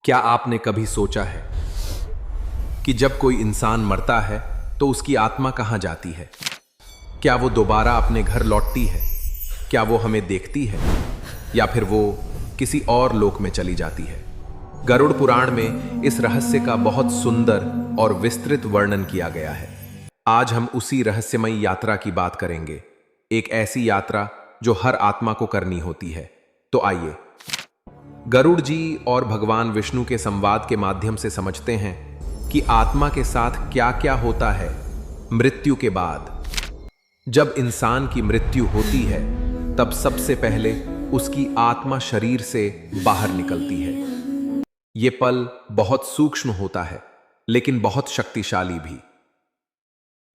क्या आपने कभी सोचा है कि जब कोई इंसान मरता है तो उसकी आत्मा कहाँ जाती है? क्या वो दोबारा अपने घर लौटती है? क्या वो हमें देखती है या फिर वो किसी और लोक में चली जाती है? गरुड़ पुराण में इस रहस्य का बहुत सुंदर और विस्तृत वर्णन किया गया है। आज हम उसी रहस्यमयी यात्रा की बात करेंगे, एक ऐसी यात्रा जो हर आत्मा को करनी होती है। तो आइए गरुड़ जी और भगवान विष्णु के संवाद के माध्यम से समझते हैं कि आत्मा के साथ क्या क्या होता है मृत्यु के बाद। जब इंसान की मृत्यु होती है तब सबसे पहले उसकी आत्मा शरीर से बाहर निकलती है। ये पल बहुत सूक्ष्म होता है लेकिन बहुत शक्तिशाली भी।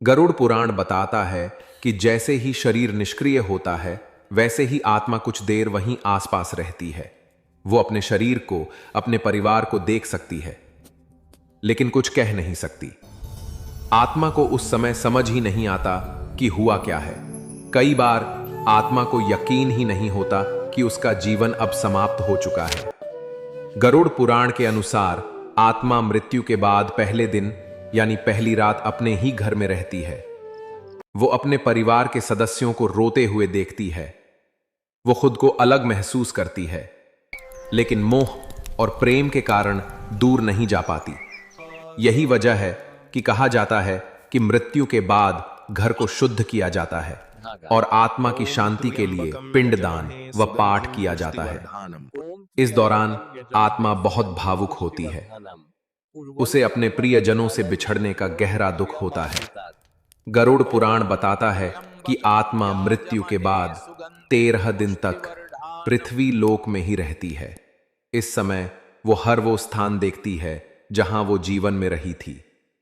गरुड़ पुराण बताता है कि जैसे ही शरीर निष्क्रिय होता है वैसे ही आत्मा कुछ देर वहीं आसपास रहती है। वो अपने शरीर को, अपने परिवार को देख सकती है लेकिन कुछ कह नहीं सकती। आत्मा को उस समय समझ ही नहीं आता कि हुआ क्या है। कई बार आत्मा को यकीन ही नहीं होता कि उसका जीवन अब समाप्त हो चुका है। गरुड़ पुराण के अनुसार आत्मा मृत्यु के बाद पहले दिन यानी पहली रात अपने ही घर में रहती है। वो अपने परिवार के सदस्यों को रोते हुए देखती है। वो खुद को अलग महसूस करती है लेकिन मोह और प्रेम के कारण दूर नहीं जा पाती। यही वजह है कि कहा जाता है कि मृत्यु के बाद घर को शुद्ध किया जाता है और आत्मा की शांति के लिए पिंडदान व पाठ किया जाता है। इस दौरान आत्मा बहुत भावुक होती है। उसे अपने प्रियजनों से बिछड़ने का गहरा दुख होता है। गरुड़ पुराण बताता है कि आत्मा मृत्यु के बाद 13 दिन तक पृथ्वी लोक में ही रहती है। इस समय वो हर वो स्थान देखती है जहां वो जीवन में रही थी।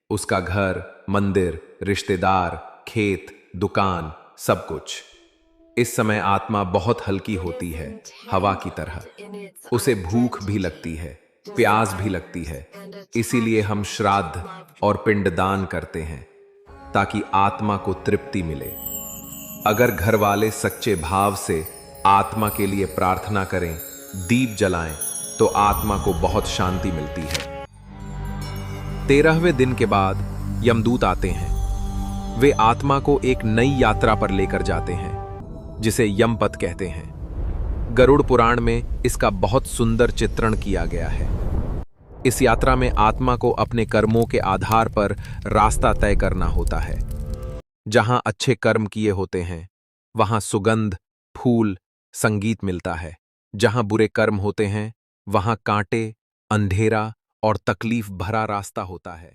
उसका घर, मंदिर, रिश्तेदार, खेत, दुकान, सब कुछ। इस समय आत्मा बहुत हल्की होती है, हवा की तरह। उसे भूख भी लगती है, प्यास भी लगती है। इसीलिए हम श्राद्ध और पिंडदान करते हैं ताकि आत्मा को तृप्ति मिले। अगर घर वाले सच्चे भाव से आत्मा के लिए प्रार्थना करें, दीप जलाएं, तो आत्मा को बहुत शांति मिलती है। 13वें दिन के बाद यमदूत आते हैं। वे आत्मा को एक नई यात्रा पर लेकर जाते हैं जिसे यमपथ कहते हैं। गरुड़ पुराण में इसका बहुत सुंदर चित्रण किया गया है। इस यात्रा में आत्मा को अपने कर्मों के आधार पर रास्ता तय करना होता है। जहां अच्छे कर्म किए होते हैं वहां सुगंध, फूल, संगीत मिलता है। जहां बुरे कर्म होते हैं वहां कांटे, अंधेरा और तकलीफ भरा रास्ता होता है।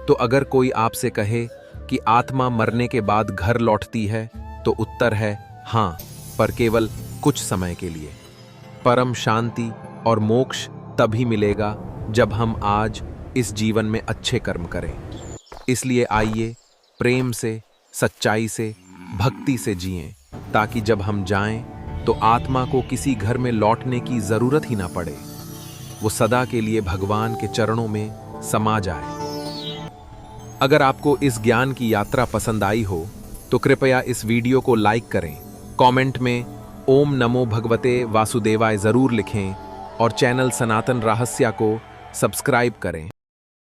तो अगर कोई आपसे कहे कि आत्मा मरने के बाद घर लौटती है तो उत्तर है हां, पर केवल कुछ समय के लिए। परम शांति और मोक्ष तभी मिलेगा जब हम आज इस जीवन में अच्छे कर्म करें। इसलिए आइए प्रेम से, सच्चाई से, भक्ति से जिएं ताकि जब हम जाएं तो आत्मा को किसी घर में लौटने की जरूरत ही ना पड़े। वो सदा के लिए भगवान के चरणों में समा जाए। अगर आपको इस ज्ञान की यात्रा पसंद आई हो तो कृपया इस वीडियो को लाइक करें, कमेंट में ओम नमो भगवते वासुदेवाय जरूर लिखें और चैनल सनातन रहस्य को सब्सक्राइब करें।